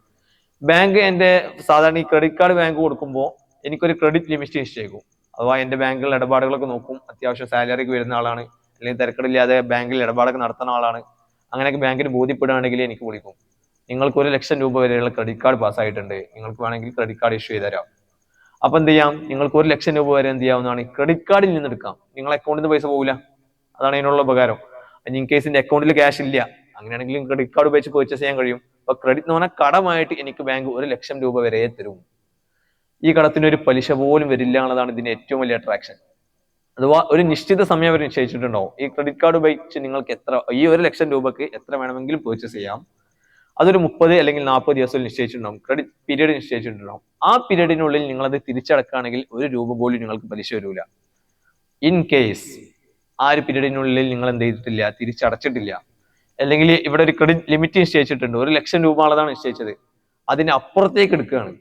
ബാങ്ക് എന്റെ സാധാരണ ഈ ക്രെഡിറ്റ് കാർഡ് ബാങ്ക് കൊടുക്കുമ്പോൾ എനിക്കൊരു ക്രെഡിറ്റ് ലിമിറ്റ് നിശ്ചയിക്കും. അഥവാ എന്റെ ബാങ്കിലുള്ള ഇടപാടുകളൊക്കെ നോക്കും, അത്യാവശ്യം സാലറിക്ക് വരുന്ന ആളാണ്, അല്ലെങ്കിൽ തിരക്കടില്ലാതെ ബാങ്കിൽ ഇടപാടൊക്കെ നടത്തുന്ന ആളാണ്, അങ്ങനെയൊക്കെ ബാങ്കിന് ബോധ്യപ്പെടുകയാണെങ്കിൽ എനിക്ക് വിളിക്കും, നിങ്ങൾക്ക് 1,00,000 രൂപ വരെയുള്ള ക്രെഡിറ്റ് കാർഡ് പാസ്സായിട്ടുണ്ട്, നിങ്ങൾക്ക് വേണമെങ്കിൽ ക്രെഡിറ്റ് കാർഡ് ഇഷ്യൂ ചെയ്ത് തരാം. അപ്പൊ എന്ത് ചെയ്യാം, നിങ്ങൾക്ക് 1,00,000 രൂപ വരെ എന്ത് ചെയ്യാവുന്നതാണ്, ക്രെഡിറ്റ് കാർഡിൽ നിന്ന് എടുക്കാം. നിങ്ങൾ അക്കൗണ്ടിൽ നിന്ന് പൈസ പോകില്ല. അതാണ് അതിനുള്ള ഉപകാരം. ഇൻ കേസ് എന്റെ അക്കൗണ്ടിൽ ക്യാഷ് ഇല്ല, അങ്ങനെയാണെങ്കിൽ ക്രെഡിറ്റ് കാർഡ് ഉപയോഗിച്ച് പർച്ചേസ് ചെയ്യാൻ കഴിയും. അപ്പൊ ക്രെഡിറ്റ് എന്ന് പറഞ്ഞാൽ കടമായിട്ട് എനിക്ക് ബാങ്ക് 1,00,000 രൂപ വരെ തരും. ഈ കടത്തിന് ഒരു പലിശ പോലും വരില്ല എന്നുള്ളതാണ് ഇതിന്റെ ഏറ്റവും വലിയ അട്രാക്ഷൻ. അഥവാ ഒരു നിശ്ചിത സമയം അവർ നിശ്ചയിച്ചിട്ടുണ്ടാവും. ഈ ക്രെഡിറ്റ് കാർഡ് ഉപയോഗിച്ച് നിങ്ങൾക്ക് ഈ 1,00,000 രൂപക്ക് എത്ര വേണമെങ്കിലും പർച്ചേസ് ചെയ്യാം. അതൊരു 30 അല്ലെങ്കിൽ 40 ദിവസം നിശ്ചയിച്ചിട്ടുണ്ടാവും, ക്രെഡിറ്റ് പീരീഡ് നിശ്ചയിച്ചിട്ടുണ്ടാവും. ആ പീരീഡിനുള്ളിൽ നിങ്ങൾ അത് തിരിച്ചടക്കുകയാണെങ്കിൽ 1 രൂപ പോലും നിങ്ങൾക്ക് പലിശ വരില്ല. ഇൻ കേസ് ആ ഒരു പീരീഡിനുള്ളിൽ നിങ്ങൾ എന്ത് ചെയ്തിട്ടില്ല, തിരിച്ചടച്ചിട്ടില്ല, അല്ലെങ്കിൽ ഇവിടെ ഒരു ക്രെഡിറ്റ് ലിമിറ്റ് നിശ്ചയിച്ചിട്ടുണ്ട്, 1,00,000 രൂപ ആളതാണ് നിശ്ചയിച്ചത്, അതിന് അപ്പുറത്തേക്ക് എടുക്കുകയാണ്,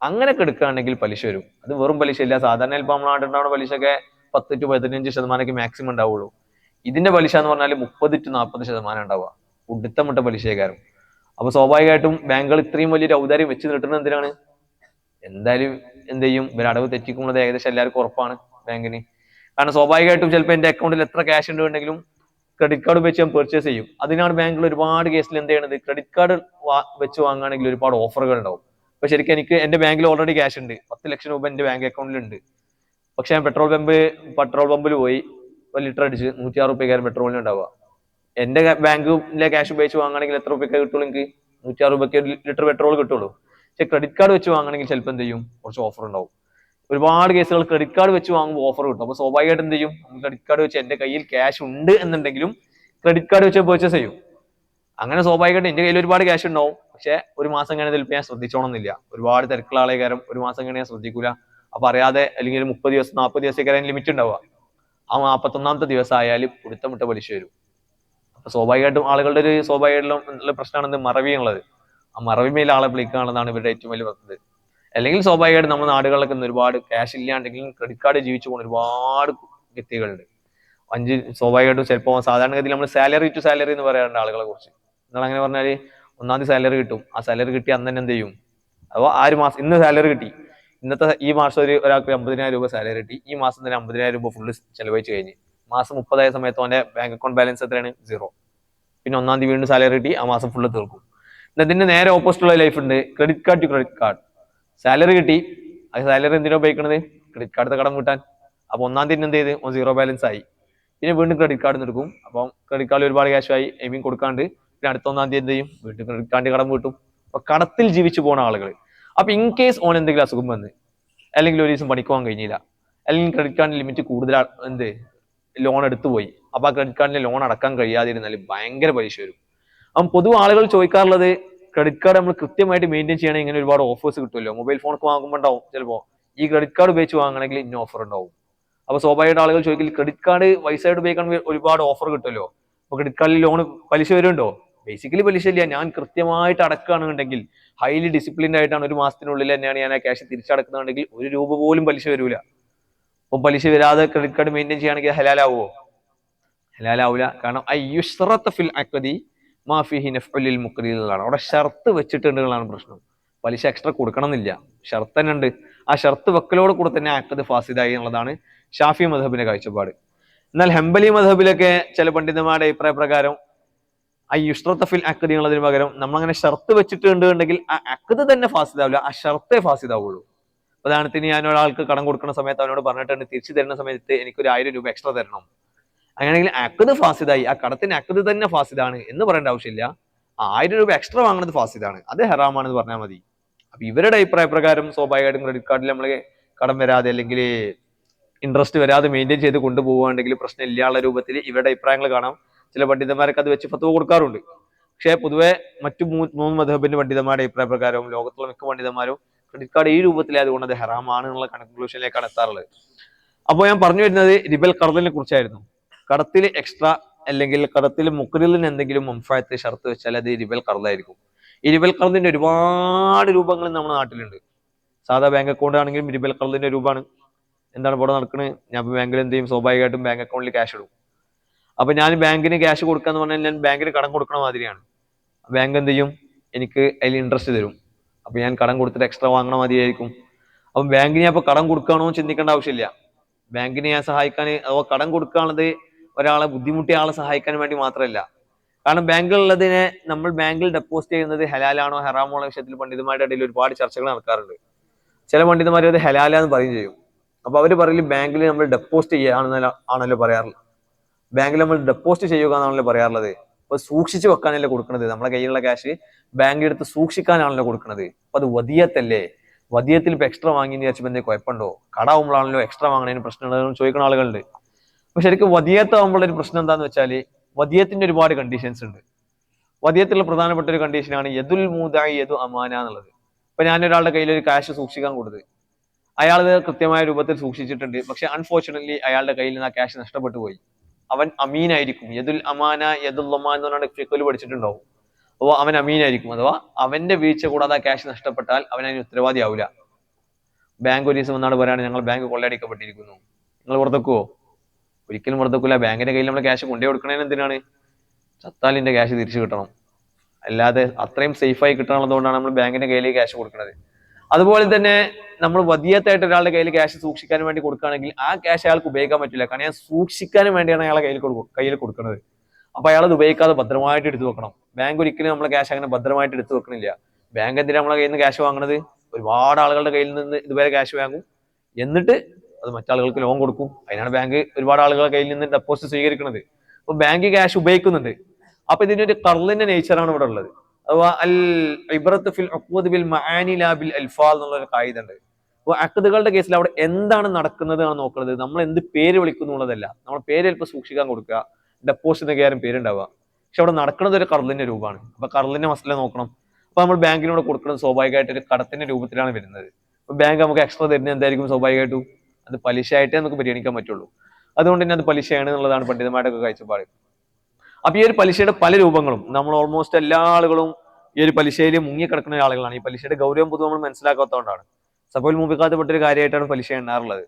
അങ്ങനെയൊക്കെ എടുക്കുകയാണെങ്കിൽ പലിശ വരും. അത് വെറും പലിശ ഇല്ല. സാധാരണ ചിലപ്പോൾ നമ്മുടെ നാട്ടിലുണ്ടാവുന്ന പലിശയൊക്കെ 10 to 15% മാക്സിമം ഉണ്ടാവുള്ളൂ. ഇതിന്റെ പലിശ എന്ന് പറഞ്ഞാൽ 30 to 40% ഉണ്ടാവുക. ഉടുത്തമിട്ട പലിശക്കാരും. അപ്പൊ സ്വാഭാവികമായിട്ടും ബാങ്കുകൾ ഇത്രയും വലിയൊരു ഔദാര്യം വെച്ച് നീട്ടുന്നത് എന്തിനാണ്? എന്തായാലും എന്ത് ചെയ്യും, ഇവർ അടവ് തെറ്റിക്കുന്നത് ഏകദേശം എല്ലാവർക്കും ഉറപ്പാണ് ബാങ്കിന്. കാരണം സ്വാഭാവികമായിട്ടും ചിലപ്പോൾ എന്റെ അക്കൗണ്ടിൽ എത്ര ക്യാഷ് ഉണ്ടെങ്കിലും ക്രെഡിറ്റ് കാർഡ് വെച്ച് ഞാൻ പർച്ചേസ് ചെയ്യും. അതിനാണ് ബാങ്കിൽ ഒരുപാട് കേസിൽ എന്ത് ചെയ്യണത്, ക്രെഡിറ്റ് കാർഡ് വെച്ച് വാങ്ങുകയാണെങ്കിൽ ഒരുപാട് ഓഫറുകൾ ഉണ്ടാവും. അപ്പൊ ശരിക്കും എനിക്ക് എന്റെ ബാങ്കിൽ ഓൾറെഡി ക്യാഷ് ഉണ്ട്, 10,00,000 രൂപ എന്റെ ബാങ്ക് അക്കൗണ്ടിൽ ഉണ്ട്. പക്ഷെ ഞാൻ പെട്രോൾ പമ്പിൽ പോയി 1 ലിറ്റർ അടിച്ച് 106 രൂപയ്ക്കാരും പെട്രോളിന് ഉണ്ടാവുക. എന്റെ ബാങ്കിലെ ക്യാഷ് ഉപയോഗിച്ച് വാങ്ങുകയാണെങ്കിൽ എത്ര രൂപയ്ക്ക് കിട്ടുള്ളൂ? എനിക്ക് 106 രൂപയ്ക്ക് 1 ലിറ്റർ പെട്രോൾ കിട്ടുള്ളൂ. പക്ഷെ ക്രെഡിറ്റ് കാർഡ് വെച്ച് വാങ്ങണമെങ്കിൽ ചിലപ്പോൾ എന്ത് ചെയ്യും, കുറച്ച് ഓഫർ ഉണ്ടാവും. ഒരുപാട് കേസുകൾ ക്രെഡിറ്റ് കാർഡ് വെച്ച് വാങ്ങുമ്പോൾ ഓഫർ കിട്ടും. അപ്പൊ സ്വാഭാവികമായിട്ട് എന്ത് ചെയ്യും, ക്രെഡിറ്റ് കാർഡ് വെച്ച് എന്റെ കയ്യിൽ ക്യാഷ് ഉണ്ട് എന്നുണ്ടെങ്കിലും ക്രെഡിറ്റ് കാർഡ് വെച്ച് പർച്ചേസ് ചെയ്യും. അങ്ങനെ സ്വാഭാവികമായിട്ട് എന്റെ കയ്യിൽ ഒരുപാട് ക്യാഷ് ഉണ്ടാവും, പക്ഷെ ഒരു മാസം കഴിഞ്ഞാൽ ചിലപ്പോൾ ഞാൻ ശ്രദ്ധിച്ചോണമെന്നില്ല. ഒരുപാട് തിരക്കുള്ള ആളെ കാര്യം ഒരു മാസം കഴിഞ്ഞാൽ ഞാൻ ശ്രദ്ധിക്കൂല. അപ്പൊ അറിയാതെ അല്ലെങ്കിൽ 30 ദിവസം 40 ദിവസത്തേക്ക് ലിമിറ്റ് ഉണ്ടാവുക. ആ 41ാമത്തെ ദിവസം ആയാൽ പുടുത്തമിട്ട പലിശ വരും. അപ്പൊ സ്വാഭാവികമായിട്ടും ആളുകളുടെ ഒരു സ്വാഭാവികമായിട്ടുള്ള പ്രശ്നമാണ് മറവി എന്നുള്ളത്. ആ മറവിമേൽ ആളെ വിളിക്കുകയാണെന്നാണ് ഇവരുടെ ഏറ്റവും വലിയ പദ്ധതി. അല്ലെങ്കിൽ സ്വാഭാവികമായിട്ട് നമ്മുടെ നാടുകളിലൊക്കെ ഒരുപാട് ക്യാഷ് ഇല്ലാണ്ടെങ്കിലും ക്രെഡിറ്റ് കാർഡ് ജീവിച്ചു പോകുന്ന ഒരുപാട് വ്യക്തികളുണ്ട്. സ്വാഭാവികമായിട്ടും ചിലപ്പോൾ സാധാരണഗതിയിൽ നമ്മൾ സാലറി ടു സാലറി എന്ന് പറയാറുണ്ട് ആളുകളെ കുറിച്ച്. നിങ്ങൾ അങ്ങനെ പറഞ്ഞാൽ 1ാം തീയതി സാലറി കിട്ടും, ആ സാലറി കിട്ടി അന്ന് തന്നെ എന്ത് ചെയ്യും, അപ്പോൾ ആ ഒരു മാസം ഇന്ന് സാലറി കിട്ടി, ഈ മാസം ഒരാൾക്ക് 50,000 രൂപ സാലറി കിട്ടി, ഈ മാസം തന്നെ 50,000 രൂപ ഫുള്ള് ചെലവഴിച്ച് കഴിഞ്ഞ് മാസം 30 സമയത്ത് അവന്റെ ബാങ്ക് അക്കൗണ്ട് ബാലൻസ് എത്രയാണ്? 0. പിന്നെ 1ാം തീയതി വീണ്ടും സാലറി കിട്ടി, ആ മാസം ഫുള്ള് തീർക്കും. ഇതിന്റെ നേരെ ഓപ്പോസിറ്റ് ഉള്ള ലൈഫ് ഉണ്ട്, credit card to credit card. Salary കിട്ടി, ആ സാലറി എന്തിനാ ഉപയോഗിക്കണത്? ക്രെഡിറ്റ് കാർഡ് കടം കിട്ടാൻ. അപ്പൊ 1ാം തീയതി എന്ത് ചെയ്ത് 0 ബാലൻസ് ആയി, പിന്നെ വീണ്ടും ക്രെഡിറ്റ് കാർഡ് എടുക്കും. അപ്പം ക്രെഡിറ്റ് കാർഡിൽ ഒരുപാട് ക്യാഷ് ആയി, കൊടുക്കാണ്ട് പിന്നെ അടുത്ത 1ാം തീയതി എന്ത് ചെയ്യും, വീണ്ടും ക്രെഡിറ്റ് കാർഡ് കടം കിട്ടും. അപ്പൊ കടത്തിൽ ജീവിച്ചു പോണ ആളുകൾ. അപ്പൊ ഇൻ കേസ് ഓൺ എന്തെങ്കിലും അസുഖം വന്ന്, അല്ലെങ്കിൽ ഒരു ദിവസം പണിക്ക് പോകാൻ കഴിഞ്ഞില്ല, അല്ലെങ്കിൽ ക്രെഡിറ്റ് കാർഡിന് ലിമിറ്റ് കൂടുതൽ ലോൺ എടുത്തു പോയി, അപ്പൊ ആ ക്രെഡിറ്റ് കാർഡിന്റെ ലോൺ അടക്കാൻ കഴിയാതിരുന്നാൽ ഭയങ്കര പലിശ വരും. അപ്പം പൊതുവെ ആളുകൾ ചോദിക്കാറുള്ളത്, ക്രെഡിറ്റ് കാർഡ് നമ്മൾ കൃത്യമായിട്ട് മെയിൻറ്റെയിൻ ചെയ്യണമെങ്കിൽ ഇങ്ങനെ ഒരുപാട് ഓഫേഴ്സ് കിട്ടുമല്ലോ, മൊബൈൽ ഫോണൊക്കെ വാങ്ങുമ്പോൾ ഉണ്ടാവും ചിലപ്പോൾ ഈ ക്രെഡിറ്റ് കാർഡ് ഉപയോഗിച്ച് വാങ്ങണമെങ്കിൽ ഇന്ന ഓഫർ ഉണ്ടാവും. അപ്പൊ സ്വാഭാവികമായിട്ട് ആളുകൾ ചോദിക്കില്ല, ക്രെഡിറ്റ് കാർഡ് പൈസയായിട്ട് ഉപയോഗിക്കാൻ ഒരുപാട് ഓഫർ കിട്ടുമല്ലോ, അപ്പൊ ക്രെഡിറ്റ് കാർഡിൽ ലോൺ പലിശ വരുന്നുണ്ടോ? ബേസിക്കലി പലിശ ഇല്ല. ഞാൻ കൃത്യമായിട്ട് അടക്കുകയാണെന്നുണ്ടെങ്കിൽ, ഹൈലി ഡിസിപ്ലിൻഡ് ആയിട്ടാണ്, ഒരു മാസത്തിനുള്ളിൽ തന്നെയാണ് ഞാൻ ആ ക്യാഷ് തിരിച്ചടക്കുന്നുണ്ടെങ്കിൽ ഒരു രൂപ പോലും പലിശ വരൂല. അപ്പൊ പലിശ വരാതെ ക്രെഡിറ്റ് കാർഡ് മെയിൻറ്റെയിൻ ചെയ്യുകയാണെങ്കിൽ ഹലാലാവോ? ഹലാലാവൂല. കാരണം ഫിൽ അഖ്ദി മാ ഫീഹി നഫ്ഉ ലിൽ മുഖ്രി എന്നുള്ളതാണ്. അവിടെ ഷർത്ത് വെച്ചിട്ടുണ്ട് എന്നുള്ളതാണ് പ്രശ്നം. പലിശ എക്സ്ട്രാ കൊടുക്കണം എന്നില്ല, ഷർത്ത് തന്നെ ഉണ്ട്. ആ ഷർത്ത് വെക്കലോട് കൂടെ തന്നെ അഖ്ദ് ഫാസിദായി എന്നുള്ളതാണ് ഷാഫി മദ്ഹബിന്റെ കാഴ്ചപ്പാട്. എന്നാൽ ഹംബലി മദ്ഹബിലൊക്കെ ചില പണ്ഡിതന്മാരുടെ അഭിപ്രായ പ്രകാരം ഫിൽ അഖ്ദി എന്നുള്ളതിന് പകരം നമ്മളങ്ങനെ ഷർത്ത് വെച്ചിട്ടുണ്ടെങ്കിൽ ആ അഖ്ദ് തന്നെ ഫാസിദാവില്ല, ആ ഷർത്തേ ഫാസിദാവുള്ളൂ. ഉദാഹരണത്തിന് ഞാൻ ഒരാൾക്ക് കടം കൊടുക്കുന്ന സമയത്ത് അവനോട് പറഞ്ഞിട്ടുണ്ട് തിരിച്ചു തരുന്ന സമയത്ത് എനിക്കൊരു 1000 രൂപ എക്സ്ട്രാ തരണം. അങ്ങനെയാണെങ്കിൽ അഖ്ദ് ഫാസിദായി, ആ കടത്തിന് അഖ്ദ് തന്നെ ഫാസിദാണ് എന്ന് പറയേണ്ട ആവശ്യമില്ല. 1000 രൂപ എക്സ്ട്രാ വാങ്ങുന്നത് ഫാസിദാണ്, അത് ഹറാമാണെന്ന് പറഞ്ഞാൽ മതി. അപ്പൊ ഇവരുടെ അഭിപ്രായ പ്രകാരം സ്വാഭാവികമായിട്ടും ക്രെഡിറ്റ് കാർഡിൽ നമ്മൾ കടം വരാതെ അല്ലെങ്കിൽ ഇൻട്രസ്റ്റ് വരാതെ മെയിൻറ്റെയിൻ ചെയ്ത് കൊണ്ടുപോകുകയാണെങ്കിൽ പ്രശ്നം ഇല്ലാത്ത രൂപത്തിൽ ഇവരുടെ അഭിപ്രായങ്ങൾ കാണാം. ചില പണ്ഡിതന്മാരൊക്കെ അത് വെച്ച് ഫത്വ കൊടുക്കാറുണ്ട്. പക്ഷേ പൊതുവെ മറ്റു 3 മദ്ഹബിന്റെ പണ്ഡിതന്മാരുടെ അഭിപ്രായ പ്രകാരവും ലോകത്തുള്ള മിക്ക പണ്ഡിതന്മാരും ക്രെഡിറ്റ് കാർഡ് ഈ രൂപത്തിലായതുകൊണ്ട് അത് ഹറാമാണ് എന്നുള്ള കൺക്ലൂഷനിലേക്കാണ് എത്താറുള്ളത്. അപ്പോൾ ഞാൻ പറഞ്ഞു വരുന്നത് റിബൽ ഖർദിനെ കുറിച്ചായിരുന്നു. കടത്തിൽ എക്സ്ട്രാ അല്ലെങ്കിൽ കടത്തിൽ മുക്രിലിന് എന്തെങ്കിലും മൻഫഅത്ത് ഷർത്ത് വെച്ചാൽ അത് റിബൽ ഖർദായിരിക്കും. ഈ റിബൽ ഖർദിന്റെ ഒരുപാട് രൂപങ്ങൾ നമ്മുടെ നാട്ടിലുണ്ട്. സാധാ ബാങ്ക് അക്കൗണ്ട് ആണെങ്കിലും റിബൽ ഖർദിന്റെ രൂപമാണ്. എന്താണ് ഇവിടെ നടക്കുന്നത്? ഞാൻ ബാങ്കിൽ എന്ത് ചെയ്യും? സ്വാഭാവികമായിട്ടും ബാങ്ക് അക്കൗണ്ടിൽ ക്യാഷ് ഇടും. അപ്പൊ ഞാൻ ബാങ്കിന് ക്യാഷ് കൊടുക്കാന്ന് പറഞ്ഞാൽ ഞാൻ ബാങ്കിന് കടം കൊടുക്കണ മാതിരിയാണ്. ബാങ്ക് എന്ത് ചെയ്യും? എനിക്ക് അതിൽ ഇൻട്രസ്റ്റ് തരും. അപ്പൊ ഞാൻ കടം കൊടുത്തിട്ട് എക്സ്ട്രാ വാങ്ങണ മതിയായിരിക്കും. അപ്പം ബാങ്കിന് ഞാൻ ഇപ്പൊ കടം കൊടുക്കണോ എന്ന് ചിന്തിക്കേണ്ട ആവശ്യമില്ല. ബാങ്കിനെ ഞാൻ സഹായിക്കാൻ അഥവാ കടം കൊടുക്കുകയാണത് ഒരാളെ ബുദ്ധിമുട്ടിയ ആളെ സഹായിക്കാൻ വേണ്ടി മാത്രമല്ല. കാരണം ബാങ്കിലുള്ളതിനെ നമ്മൾ ബാങ്കിൽ ഡെപ്പോസിറ്റ് ചെയ്യുന്നത് ഹലാലാണോ ഹറാമോ ഉള്ള വിഷയത്തിൽ പണ്ഡിതന്മാരുടെ ഇടയിൽ ഒരുപാട് ചർച്ചകൾ നടക്കാറുണ്ട്. ചില പണ്ഡിതന്മാർ അത് ഹലാലാന്ന് പറയും ചെയ്യും. അപ്പൊ അവര് പറയില്ല ബാങ്കിൽ നമ്മൾ ഡെപ്പോസിറ്റ് ആണല്ലോ പറയാറുള്ളത്. ബാങ്കിൽ നമ്മൾ ഡെപ്പോസിറ്റ് ചെയ്യുക എന്നാണല്ലോ പറയാറുള്ളത്. അപ്പൊ സൂക്ഷിച്ചു വെക്കാനല്ലേ കൊടുക്കുന്നത്. നമ്മളെ കയ്യിലുള്ള ക്യാഷ് ബാങ്കിൽ എടുത്ത് സൂക്ഷിക്കാനാണല്ലോ കൊടുക്കുന്നത്. അപ്പൊ അത് വദിയത്തല്ലേ? വദിയത്തിൽ ഇപ്പൊ എക്സ്ട്രാ വാങ്ങിയെന്ന് വിചാരിച്ചപ്പോൾ എന്തെങ്കിലും കുഴപ്പമുണ്ടോ? കടാവുമ്പോഴാണല്ലോ എക്സ്ട്രാ വാങ്ങണതിന് പ്രശ്നമുണ്ടെന്ന് ചോദിക്കുന്ന ആളുകളുണ്ട്. അപ്പൊ ശരിക്കും വദിയത്താവുമ്പോൾ ഒരു പ്രശ്നം എന്താന്ന് വെച്ചാല് വദിയത്തിന്റെ ഒരുപാട് കണ്ടീഷൻസ് ഉണ്ട്. വദിയത്തിലുള്ള പ്രധാനപ്പെട്ട ഒരു കണ്ടീഷനാണ് യദുൽ മൂദായി യദു അമാന എന്നുള്ളത്. ഇപ്പൊ ഞാൻ ഒരാളുടെ കയ്യിൽ ഒരു ക്യാഷ് സൂക്ഷിക്കാൻ കൊടുത്ത് അയാൾ കൃത്യമായ രൂപത്തിൽ സൂക്ഷിച്ചിട്ടുണ്ട്. പക്ഷെ അൺഫോർച്ചുനേറ്റ്ലി അയാളുടെ കയ്യിൽ നിന്ന് ആ ക്യാഷ് നഷ്ടപ്പെട്ടു പോയി. അവൻ അമീനായിരിക്കും. യദുൽ അമാന യദുൽ ഒമാൻ എന്ന് പറഞ്ഞാൽ ഫിഖ്ഹിൽ പഠിച്ചിട്ടുണ്ടാവും. അപ്പോൾ അവൻ അമീനായിരിക്കും. അഥവാ അവന്റെ വീഴ്ച കൂടാതെ ആ ക്യാഷ് നഷ്ടപ്പെട്ടാൽ അവൻ അതിന് ഉത്തരവാദി ആവില്ല. ബാങ്ക് ഒരു ദിവസം വന്നാണ് പറയാണ് ഞങ്ങൾ ബാങ്ക് കൊള്ളയടിക്കപ്പെട്ടിരിക്കുന്നു, നിങ്ങൾ പുറത്തേക്കുവോ? ഒരിക്കലും പുറത്തേക്കില്ല. ബാങ്കിന്റെ കയ്യിൽ നമ്മൾ ക്യാഷ് കൊണ്ടേ കൊടുക്കണേന് എന്തിനാണ്? ചത്താലിന്റെ ക്യാഷ് തിരിച്ചു കിട്ടണം. അല്ലാതെ അത്രയും സേഫായി കിട്ടണമെന്നതുകൊണ്ടാണ് നമ്മൾ ബാങ്കിന്റെ കയ്യിലേക്ക് ക്യാഷ് കൊടുക്കുന്നത്. അതുപോലെ തന്നെ നമ്മൾ വദിയത്തായിട്ട് ഒരാളുടെ കയ്യിൽ ക്യാഷ് സൂക്ഷിക്കാൻ വേണ്ടി കൊടുക്കുകയാണെങ്കിൽ ആ ക്യാഷ് അയാൾക്ക് ഉപയോഗിക്കാൻ പറ്റില്ല. കാരണം ഞാൻ സൂക്ഷിക്കാനും വേണ്ടിയാണ് അയാളെ കയ്യിൽ കൊടുക്കുന്നത്. അപ്പൊ അയാൾ അത് ഉപയോഗിക്കാതെ ഭദ്രമായിട്ട് എടുത്തു വെക്കണം. ബാങ്ക് ഒരിക്കലും നമ്മളെ ക്യാഷ് അങ്ങനെ ഭദ്രമായിട്ട് എടുത്തു വെക്കണില്ല. ബാങ്ക് എന്തിനാ നമ്മളെ കയ്യിൽ നിന്ന് ക്യാഷ് വാങ്ങുന്നത്? ഒരുപാട് ആളുകളുടെ കയ്യിൽ നിന്ന് ഇതുവരെ ക്യാഷ് വാങ്ങും, എന്നിട്ട് അത് മറ്റാളുകൾക്ക് ലോൺ കൊടുക്കും. അതിനാണ് ബാങ്ക് ഒരുപാട് ആളുകളുടെ കയ്യിൽ നിന്ന് ഡെപ്പോസിറ്റ് സ്വീകരിക്കുന്നത്. അപ്പൊ ബാങ്ക് ക്യാഷ് ഉപയോഗിക്കുന്നുണ്ട്. അപ്പൊ ഇതിനൊരു ഖർളിന്റെ നേച്ചറാണ് ഇവിടെ ഉള്ളത്. അഥവാ അൽ ഇബ്റത്ത് ഫിൽ ഉഖ്വദ് ബിൽ മആനി ലാ ബിൽ അൽഫാൽ എന്നുള്ള ഒരു ഖായിദ ഉണ്ട്. അപ്പൊ അഖ്ദുകളുടെ കേസിൽ അവിടെ എന്താണ് നടക്കുന്നത് ആണ് നോക്കുന്നത്. നമ്മൾ എന്ത് പേര് വിളിക്കുന്നു എന്നുള്ളതല്ല. നമ്മൾ പേര് ചിലപ്പോൾ സൂക്ഷിക്കാൻ കൊടുക്കുക, ഡെപ്പോസിറ്റ് കയറും പേരുണ്ടാവുക. പക്ഷെ അവിടെ നടക്കുന്നത് ഒരു ഖർളിന്റെ രൂപമാണ്. അപ്പൊ ഖർളിന്റെ മസല നോക്കണം. അപ്പൊ നമ്മൾ ബാങ്കിനോട് കൊടുക്കുന്നത് സ്വാഭാവികമായിട്ട് ഒരു കടത്തിന്റെ രൂപത്തിലാണ് വരുന്നത്. അപ്പൊ ബാങ്ക് നമുക്ക് എക്സ്ട്രാ തരുന്നത് എന്തായിരിക്കും? സ്വാഭാവികമായിട്ടും അത് പലിശയായിട്ടേ നമുക്ക് പരിഗണിക്കാൻ പറ്റുള്ളൂ. അതുകൊണ്ട് തന്നെ അത് പലിശയാണ് എന്നുള്ളതാണ് പണ്ഡിതന്മാരുടെ ഒക്കെ കാഴ്ചപ്പാട്. അപ്പൊ ഈ ഒരു പലിശയുടെ പല രൂപങ്ങളും നമ്മൾ ഓൾമോസ്റ്റ് എല്ലാ ആളുകളും ഈ ഒരു പലിശയിൽ മുങ്ങിക്കിടക്കുന്ന ആളുകളാണ്. ഈ പലിശയുടെ ഗൗരവം പൊതുവെ നമ്മൾ മനസ്സിലാക്കാത്തതുകൊണ്ടാണ്. സഭയിൽ മുമ്പിക്കാത്തപ്പെട്ടൊരു കാര്യമായിട്ടാണ് പലിശ എണ്ണാറുള്ളത്.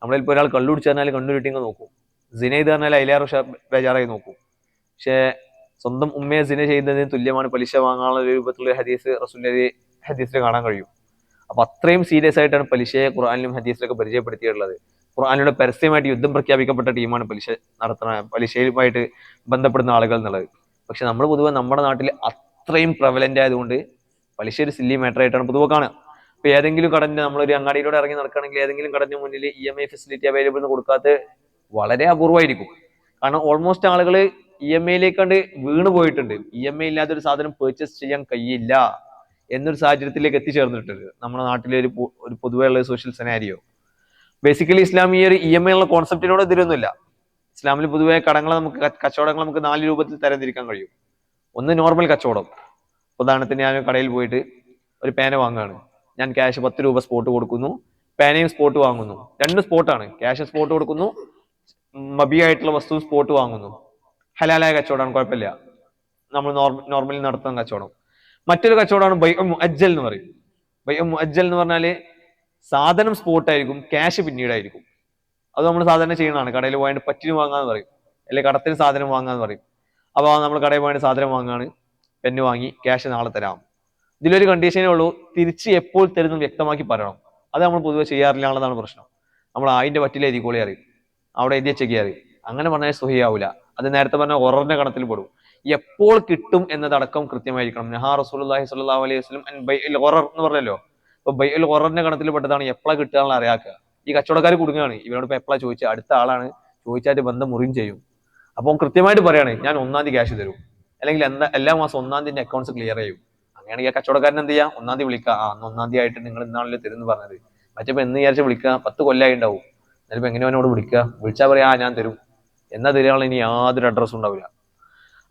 നമ്മളിപ്പോൾ ഒരാൾ കള്ളു കുടിച്ചു പറഞ്ഞാൽ കണ്ണുരുട്ടിങ്ങ് നോക്കും, സിന ചെയ്ത് പറഞ്ഞാൽ അതിലേറെ ബേജാറായി നോക്കും. പക്ഷെ സ്വന്തം ഉമ്മയെ സിന ചെയ്യുന്നതിന് തുല്യമാണ് പലിശ വാങ്ങാനുള്ള രൂപത്തിലുള്ള ഹദീസിൽ കാണാൻ കഴിയും. അപ്പൊ അത്രയും സീരിയസ് ആയിട്ടാണ് പലിശയെ ഖുർആനിലും ഹദീസിലൊക്കെ പരിചയപ്പെടുത്തിയിട്ടുള്ളത്. ഖുർആനിലൂടെ പരസ്യമായിട്ട് യുദ്ധം പ്രഖ്യാപിക്കപ്പെട്ട ടീമാണ് പലിശയുമായിട്ട് ബന്ധപ്പെടുന്ന ആളുകൾ എന്നുള്ളത്. പക്ഷെ നമ്മൾ പൊതുവെ നമ്മുടെ നാട്ടിൽ അത്രയും പ്രവലന്റ് ആയതുകൊണ്ട് പലിശ ഒരു സില്ലി മാറ്റർ ആയിട്ടാണ് പൊതുവെ കാണുക. ഇപ്പൊ ഏതെങ്കിലും കടന്റെ നമ്മളൊരു അങ്ങാടിയിലൂടെ ഇറങ്ങി നടക്കുകയാണെങ്കിൽ ഏതെങ്കിലും കടന്റെ മുന്നിൽ EMI ഫെസിലിറ്റി അവൈലബിൾ എന്ന് കൊടുക്കാത്ത വളരെ അപൂർവമായിരിക്കും. കാരണം ഓൾമോസ്റ്റ് ആളുകൾ EMI വീണ് പോയിട്ടുണ്ട്. EMI ഇല്ലാത്തൊരു സാധനം പർച്ചേസ് ചെയ്യാൻ കഴിയില്ല. എന്നൊരു സാഹചര്യത്തിലേക്ക് എത്തിച്ചേർന്നിട്ടുണ്ട് നമ്മുടെ നാട്ടിലെ ഒരു പൊതുവെയുള്ള സോഷ്യൽ സെനാരിയോ. ബേസിക്കലി ഇസ്ലാം ഈ ഒരു EMI ഉള്ള കോൺസെപ്റ്റിനോട് എതിരൊന്നുമില്ല. ഇസ്ലാമിൽ പൊതുവെ കടങ്ങളെ നമുക്ക് കച്ചവടങ്ങൾ നമുക്ക് 4 രൂപത്തിൽ തരംതിരിക്കാൻ കഴിയും. ഒന്ന് നോർമൽ കച്ചവടം. ഉദാഹരണത്തിന് ഞാൻ കടയിൽ പോയിട്ട് ഒരു പേന വാങ്ങുകയാണ്. ഞാൻ ക്യാഷ് 10 രൂപ സ്പോട്ട് കൊടുക്കുന്നു, പേനയും സ്പോട്ട് വാങ്ങുന്നു. രണ്ടും സ്പോട്ടാണ്. ക്യാഷ് സ്പോട്ട് കൊടുക്കുന്നു, മബിയായിട്ടുള്ള വസ്തു സ്പോട്ട് വാങ്ങുന്നു. ഹലാലായ കച്ചവടമാണ്, കുഴപ്പമില്ല. നമ്മൾ നോർമലി നടത്തുന്ന കച്ചവടം. മറ്റൊരു കച്ചവടമാണ് ബൈഉ മുഅജ്ജൽ എന്ന് പറയും. ബൈഉ മുഅജ്ജൽ എന്ന് പറഞ്ഞാല് സാധനം സ്പോട്ടായിരിക്കും, ക്യാഷ് പിന്നീടായിരിക്കും. അത് നമ്മൾ സാധാരണ ചെയ്യുന്നതാണ്. കടയിൽ പോയിട്ട് പറ്റിന് വാങ്ങാന്ന് പറയും, അല്ലെങ്കിൽ കടത്തിന് സാധനം വാങ്ങാന്ന് പറയും. അപ്പോൾ നമ്മൾ കടയിൽ പോയിട്ട് സാധനം വാങ്ങാണ്, പെന്ന് വാങ്ങി, ക്യാഷ് നാളെ തരാം. ഇതിലൊരു കണ്ടീഷനേ ഉള്ളൂ, തിരിച്ച് എപ്പോൾ തരുന്നു വ്യക്തമാക്കി പറയണം. അത് നമ്മൾ പൊതുവെ ചെയ്യാറില്ല എന്നുള്ളതാണ് പ്രശ്നം. നമ്മൾ അതിന്റെ പറ്റില്ല എഴുതിക്കോളി അറിയും, അവിടെ എഴുതിയ ചെക്കി അറിയും. അങ്ങനെ പറഞ്ഞാൽ സ്വഹിയാവൂല. അത് നേരത്തെ പറഞ്ഞ ഒററിന്റെ കണത്തിൽ പെടും. എപ്പോൾ കിട്ടും എന്നതടക്കം കൃത്യമായിരിക്കണം. നഹാ റസൂലുള്ളാഹി സ്വല്ലല്ലാഹു അലൈഹി വസല്ലം അൻ ബൈഉൽ ഖറർ എന്ന് പറഞ്ഞല്ലോ. അപ്പൊ ബൈഉൽ ഖററിന്റെ കണത്തിൽ പെട്ടതാണ് എപ്പോഴാ കിട്ടുക അറിയാക്കുക. ഈ കച്ചവടക്കാർ കുടുങ്ങുകയാണ്. ഇവരോട് ഇപ്പൊ എപ്പോഴാ ചോദിച്ചാൽ അടുത്ത ആളാണ് ചോദിച്ചായിട്ട് ബന്ധം മുറിയും ചെയ്യും. അപ്പോൾ കൃത്യമായിട്ട് പറയാണ്, ഞാൻ 1-ാം തീയതി ക്യാഷ് തരും, അല്ലെങ്കിൽ എല്ലാ മാസം 1-ാം തീയതി അക്കൗണ്ട്സ് ക്ലിയർ ചെയ്യും. അങ്ങനെയാണെങ്കിൽ ആ കച്ചവടക്കാരൻ എന്ത് ചെയ്യാം, 1-ാം തീയതി വിളിക്കുക. 1-ാം തീയതി ആയിട്ട് നിങ്ങൾ ഇന്നാണല്ലോ തരുന്ന് പറഞ്ഞത്. മറ്റേപ്പോ എന്ന് വിചാരിച്ച വിളിക്കുക, 10 കൊല്ലമായി ഉണ്ടാവും. എന്നിട്ടിപ്പോ എങ്ങനെ അവനോട് വിളിക്കുക? വിളിച്ചാൽ പറയാ ഞാൻ തരും, എന്നാ തരികയാണെങ്കിൽ ഇനി യാതൊരു അഡ്രസ്സും ഉണ്ടാവില്ല.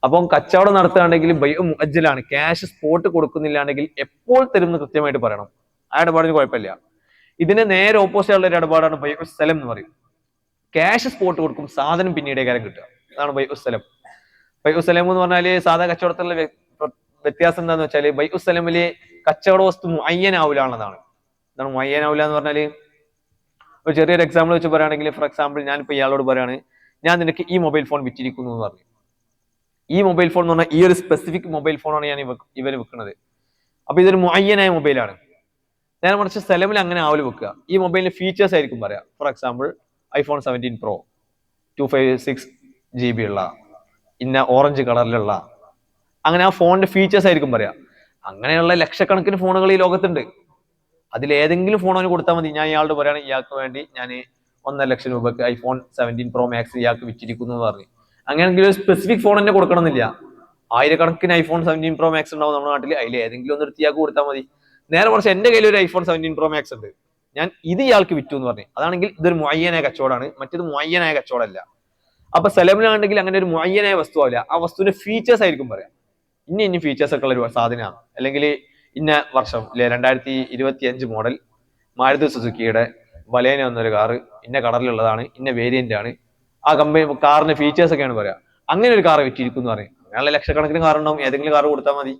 അപ്പം കച്ചവടം നടത്തുകയാണെങ്കിൽ ബൈഉ മുഅജ്ജലാണ്. ക്യാഷ് സ്പോട്ട് കൊടുക്കുന്നില്ലാണെങ്കിൽ എപ്പോൾ തരും എന്ന് കൃത്യമായിട്ട് പറയണം. ആ ഇടപാടിന് കുഴപ്പമില്ല. ഇതിന് നേരെ ഓപ്പോസിറ്റ് ഉള്ള ഒരു ഇടപാടാണ് ബൈഉ സലം എന്ന് പറയും. ക്യാഷ് സ്പോട്ട് കൊടുക്കും, സാധനം പിന്നീട് കാര്യം കിട്ടുക. അതാണ് ബൈഉ സലം. ബൈഉ സലം എന്ന് പറഞ്ഞാല് സാധാ കച്ചവടത്തിലുള്ള വ്യത്യാസം എന്താന്ന് വെച്ചാല്, ബൈഉ സലമില് കച്ചവട വസ്തു മുഅയ്യനാവൂല എന്നതാണ്. എന്താണ് മുഅയ്യനാവൂല എന്ന് പറഞ്ഞാല്, ഒരു ചെറിയൊരു എക്സാമ്പിൾ വെച്ച് പറയുകയാണെങ്കിൽ, ഫോർ എക്സാമ്പിൾ ഞാനിപ്പോ ഇയാളോട് പറയാണ്, ഞാൻ നിനക്ക് ഈ മൊബൈൽ ഫോൺ വിറ്റിരിക്കുന്നു എന്ന് പറഞ്ഞു. ഈ മൊബൈൽ ഫോൺ എന്ന് പറഞ്ഞാൽ ഈ ഒരു സ്പെസിഫിക് മൊബൈൽ ഫോണാണ് ഞാൻ ഇവര് വെക്കുന്നത്. അപ്പൊ ഇതൊരു മുഅയ്യനായ മൊബൈലാണ്. നേരെ മറിച്ച് സലമിൽ അങ്ങനെ ആവല് വെക്കുക. ഈ മൊബൈലിന്റെ ഫീച്ചേഴ്സ് ആയിരിക്കും പറയാം. For example iPhone 17 Pro 256 GB ഉള്ള, ഇന്ന ഓറഞ്ച് കളറിലുള്ള, അങ്ങനെ ആ ഫോണിന്റെ ഫീച്ചേഴ്സ് ആയിരിക്കും പറയാം. അങ്ങനെയുള്ള ലക്ഷക്കണക്കിന് ഫോണുകൾ ഈ ലോകത്തുണ്ട്. അതിലേതെങ്കിലും ഫോൺ അവന് കൊടുത്താൽ മതി. ഞാൻ ഇയാളോട് പറയാണ്, ഇയാൾക്ക് വേണ്ടി ഞാൻ 1.5 ലക്ഷം രൂപക്ക് iPhone 17 Pro Max ഇയാൾക്ക് വിറ്റിരിക്കുന്നു എന്ന് പറഞ്ഞു. അങ്ങനെയെങ്കിൽ ഒരു സ്പെസിഫിക് ഫോൺ തന്നെ കൊടുക്കണമെന്നില്ല. ആയിരക്കണക്കിന് iPhone 17 Pro Max ഉണ്ടാവും നമ്മുടെ നാട്ടിൽ. അതിൽ ഏതെങ്കിലും ഒന്ന് എടുത്ത് ഇയാൾക്ക് കൊടുത്താൽ മതി. നേരെ മറിച്ച് എന്റെ കയ്യിൽ ഒരു iPhone 17 Pro Max ഉണ്ട്, ഞാൻ ഇത് ഇയാൾക്ക് വിറ്റു എന്ന് പറഞ്ഞു. അതാണെങ്കിൽ ഇതൊരു മുഅയ്യനായ കച്ചവടമാണ്, മറ്റേത് മുഅയ്യനായ കച്ചവടമല്ല. അപ്പൊ സലമിലാണെങ്കിൽ അങ്ങനെ ഒരു മുഅയ്യനായ വസ്തു ആവില്ല. ആ വസ്തുവിന്റെ ഫീച്ചേഴ്സ് ആയിരിക്കും പറയാം. ഇന്ന ഫീച്ചേഴ്സ് ഒക്കെ ഉള്ള ഒരു സാധനമാണ്, അല്ലെങ്കിൽ ഇന്ന വർഷം 2025 മോഡൽ മാരുതി സുസുക്കിയുടെ ബലേനോ എന്നൊരു കാറ് ഇന്ന കളറിലുള്ളതാണ്, ഇന്ന വേരിയന്റ് ആണ്, ആ കമ്പനി കാറിന്റെ ഫീച്ചേഴ്സ് ഒക്കെയാണ് പറയാം. അങ്ങനെ ഒരു കാർ വിറ്റിരിക്കുന്നു പറയും. അങ്ങനെയുള്ള ലക്ഷക്കണക്കിന് കാർ ഉണ്ടാവും, ഏതെങ്കിലും കാർ കൊടുത്താൽ മതി.